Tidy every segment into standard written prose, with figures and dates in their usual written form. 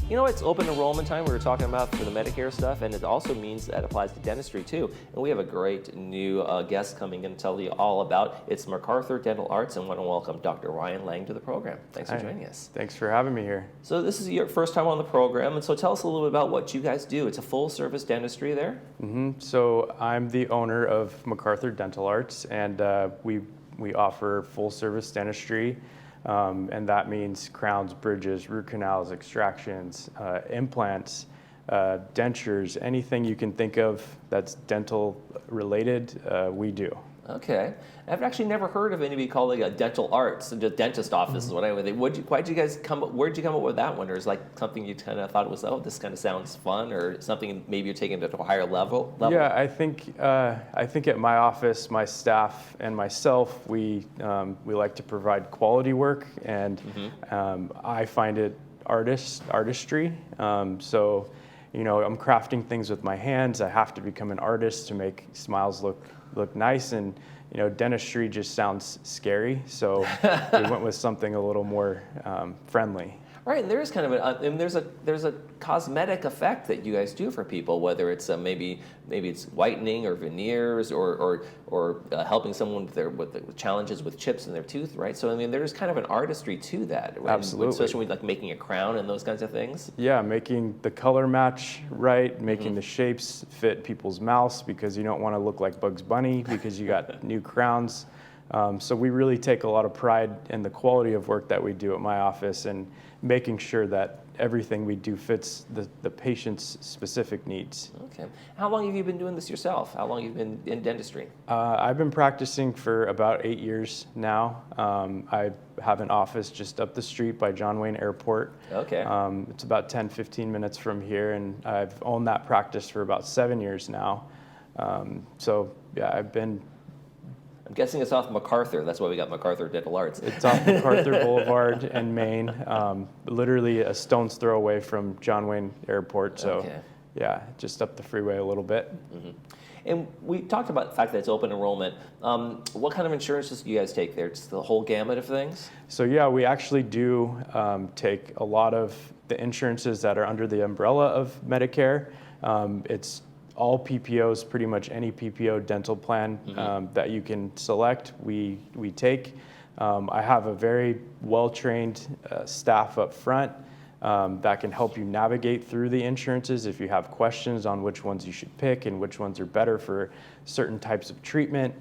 You know, it's open enrollment time we were talking about for the Medicare stuff, and it also means that applies to dentistry too. And we have a great new guest coming in to tell you all about it's MacArthur Dental Arts, and want to welcome Dr. Ryan Lang to the program. Thanks for joining us. Thanks for having me here. So this is your first time on the program, and so tell us a little bit about what you guys do. It's a full-service dentistry there? So I'm the owner of MacArthur Dental Arts, and we offer full-service dentistry. And that means crowns, bridges, root canals, extractions, implants, dentures, anything you can think of that's dental related, we do. Okay. I've actually never heard of anybody calling it a dental arts, the dentist office is what I would think. Where'd you guys come up with that one? Or is like something you kind of thought was, oh, this kind of sounds fun, or something maybe you're taking it to a higher level? Yeah, I think at my office, my staff and myself, we like to provide quality work, and I find it artistry. So, you know, I'm crafting things with my hands. I have to become an artist to make smiles look nice, and you know, dentistry just sounds scary, so we went with something a little more friendly. Right, and there is kind of there's a cosmetic effect that you guys do for people, whether it's maybe it's whitening or veneers or helping someone with challenges with chips in their tooth, right? So I mean, there's kind of an artistry to that, right? Absolutely, especially with like making a crown and those kinds of things. Yeah, making the color match right, making the shapes fit people's mouths, because you don't want to look like Bugs Bunny because you got new crowns. So we really take a lot of pride in the quality of work that we do at my office, and making sure that everything we do fits the patient's specific needs. Okay. How long have you been doing this yourself? How long have you been in dentistry? I've been practicing for about 8 years now. I have an office just up the street by John Wayne Airport. Okay. It's about 10-15 minutes from here, and I've owned that practice for about 7 years now. So yeah, I'm guessing it's off MacArthur. That's why we got MacArthur Dental Arts. It's off MacArthur Boulevard in Maine, literally a stone's throw away from John Wayne Airport. So, yeah, just up the freeway a little bit. And we talked about the fact that it's open enrollment. What kind of insurances do you guys take there? Just the whole gamut of things? So, yeah, we actually do take a lot of the insurances that are under the umbrella of Medicare. It's all PPOs, pretty much any PPO dental plan that you can select, we take. I have a very well-trained staff up front that can help you navigate through the insurances if you have questions on which ones you should pick and which ones are better for certain types of treatment.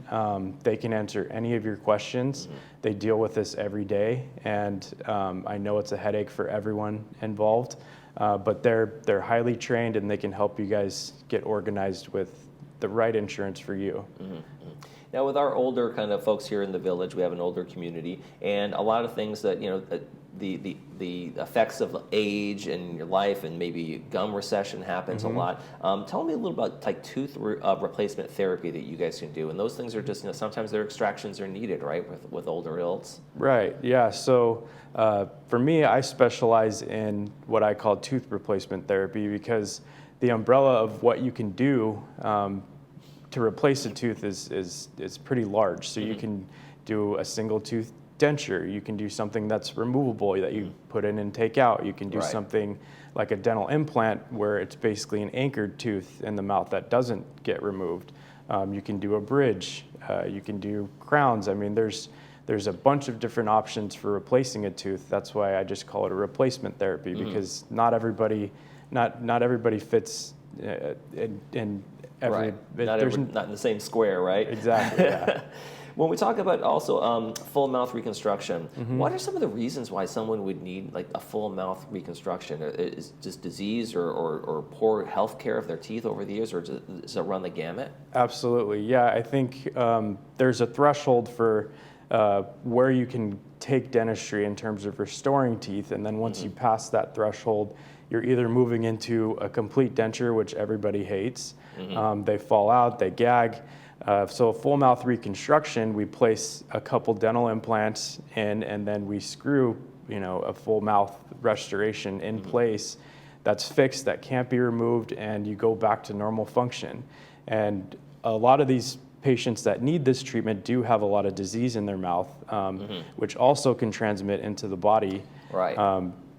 They can answer any of your questions. They deal with this every day, and I know it's a headache for everyone involved. But they're highly trained, and they can help you guys get organized with the right insurance for you. Now, with our older kind of folks here in the village, we have an older community, and a lot of things that, you know, the effects of age in your life, and maybe gum recession happens a lot. Tell me a little about like tooth replacement therapy that you guys can do, and those things are just, you know, sometimes their extractions are needed, right, with older adults. Right. Yeah. So for me, I specialize in what I call tooth replacement therapy, because the umbrella of what you can do to replace a tooth is pretty large. So you can do a single tooth denture, you can do something that's removable that you put in and take out, you can do something like a dental implant where it's basically an anchored tooth in the mouth that doesn't get removed. You can do a bridge, you can do crowns. I mean, there's a bunch of different options for replacing a tooth. That's why I just call it a replacement therapy, because not everybody fits in every. Not in the same square, right? Exactly. Yeah. When we talk about also full mouth reconstruction, what are some of the reasons why someone would need like a full mouth reconstruction? Is just disease or poor health care of their teeth over the years, or does it run the gamut? Absolutely. Yeah, I think there's a threshold for where you can take dentistry in terms of restoring teeth, and then once you pass that threshold, you're either moving into a complete denture, which everybody hates. They fall out, they gag. So a full mouth reconstruction, we place a couple dental implants in, and then we screw, you know, a full mouth restoration in place that's fixed, that can't be removed, and you go back to normal function. And a lot of these patients that need this treatment do have a lot of disease in their mouth, which also can transmit into the body. Right.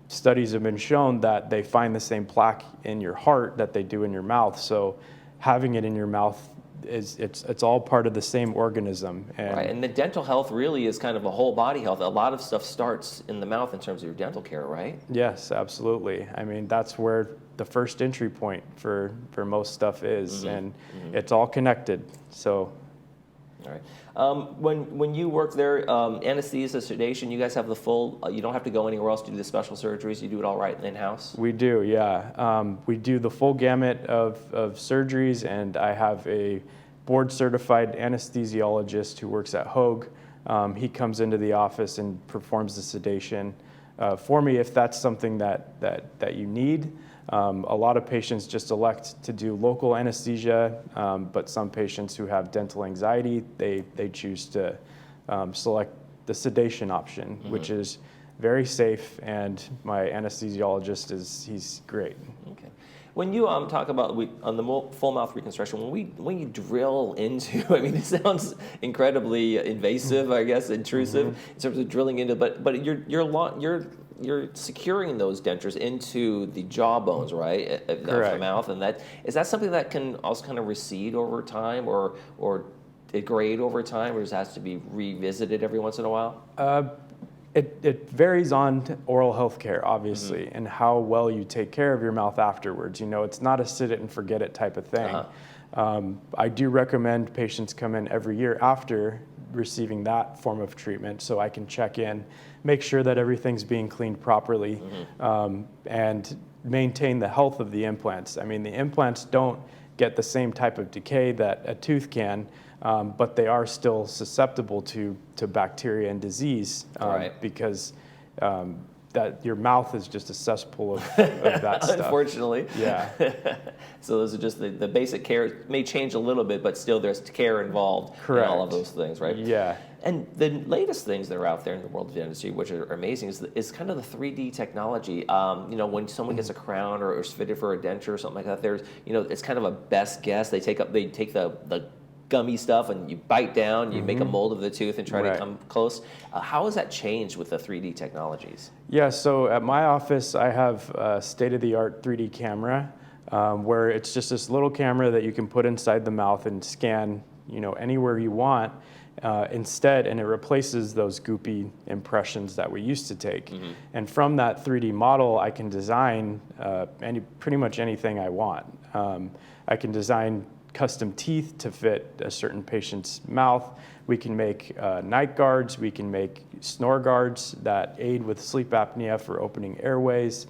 studies have been shown that they find the same plaque in your heart that they do in your mouth. So having it in your mouth it's all part of the same organism. Right, and the dental health really is kind of a whole body health. A lot of stuff starts in the mouth in terms of your dental care, right? Yes, absolutely. I mean, that's where the first entry point for most stuff is, and it's all connected. So, all right. When you work there, anesthesia, sedation, you guys have the full. You don't have to go anywhere else to do the special surgeries. You do it all right in house. We do, yeah. We do the full gamut of surgeries, and I have a board-certified anesthesiologist who works at Hoag. He comes into the office and performs the sedation for me if that's something that you need. A lot of patients just elect to do local anesthesia, but some patients who have dental anxiety, they choose to select the sedation option, which is very safe, and my anesthesiologist he's great. Okay. When you talk about on the full mouth reconstruction, when you drill into, I mean, it sounds incredibly invasive, I guess, intrusive in terms of drilling into, but you're securing those dentures into the jaw bones, right, of the mouth, and is that something that can also kind of recede over time, or degrade over time, or just has to be revisited every once in a while? It varies on oral health care, obviously, and how well you take care of your mouth afterwards. You know, it's not a sit it and forget it type of thing. I do recommend patients come in every year after receiving that form of treatment, so I can check in, make sure that everything's being cleaned properly, and maintain the health of the implants. I mean, the implants don't get the same type of decay that a tooth can, but they are still susceptible to bacteria and disease, because that your mouth is just a cesspool of that stuff. Unfortunately. Yeah. So those are just the basic care. It may change a little bit, but still there's care involved in all of those things, right? Yeah. And the latest things that are out there in the world of dentistry, which are amazing, is kind of the 3D technology. You know, when someone gets a crown or is fitted for a denture or something like that, there's, you know, it's kind of a best guess. They take the gummy stuff and you bite down, you make a mold of the tooth and try to come close. How has that changed with the 3D technologies? Yeah, so at my office, I have a state-of-the-art 3D camera where it's just this little camera that you can put inside the mouth and scan, you know, anywhere you want instead, and it replaces those goopy impressions that we used to take. And from that 3D model, I can design pretty much anything I want. I can design custom teeth to fit a certain patient's mouth. We can make night guards. We can make snore guards that aid with sleep apnea for opening airways.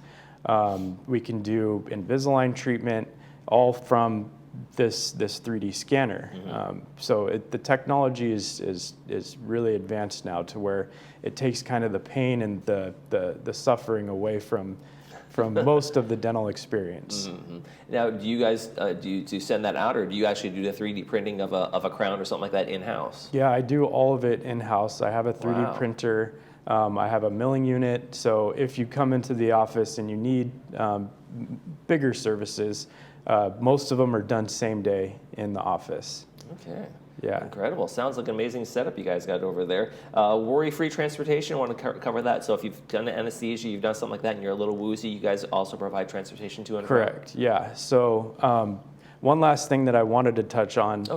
We can do Invisalign treatment, all from this 3D scanner. So the technology is really advanced now to where it takes kind of the pain and the suffering away from most of the dental experience. Now, do you guys do you send that out, or do you actually do the 3D printing of a crown or something like that in-house? Yeah, I do all of it in-house. I have a 3D printer. I have a milling unit. So if you come into the office and you need bigger services, most of them are done same day in the office. Okay. Yeah. Incredible. Sounds like an amazing setup you guys got over there. Worry-free transportation, I want to cover that. So if you've done anesthesia, you've done something like that, and you're a little woozy, you guys also provide transportation to and from? Correct. Yeah. So one last thing that I wanted to touch on,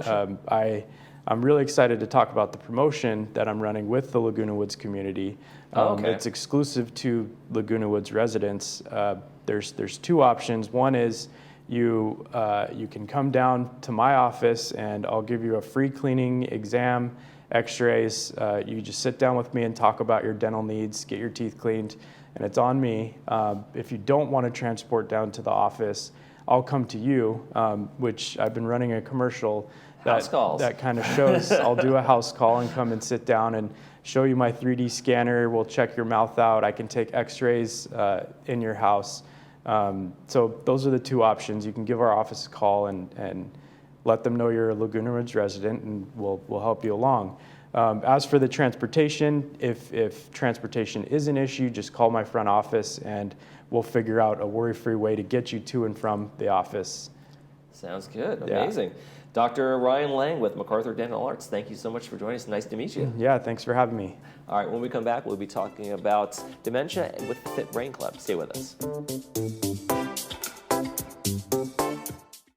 I'm really excited to talk about the promotion that I'm running with the Laguna Woods community. It's exclusive to Laguna Woods residents. There's two options. One is you can come down to my office and I'll give you a free cleaning exam, x-rays. You just sit down with me and talk about your dental needs, get your teeth cleaned, and it's on me. If you don't want to transport down to the office, I'll come to you, which I've been running a commercial that kind of shows. I'll do a house call and come and sit down and show you my 3D scanner. We'll check your mouth out. I can take x-rays in your house. So those are the two options. You can give our office a call and let them know you're a Laguna Woods resident, and we'll help you along. As for the transportation, if transportation is an issue, just call my front office and we'll figure out a worry-free way to get you to and from the office. Sounds good. Amazing. Dr. Ryan Lang with MacArthur Dental Arts, thank you so much for joining us. Nice to meet you. Yeah, thanks for having me. All right, when we come back, we'll be talking about dementia with the Fit Brain Club. Stay with us.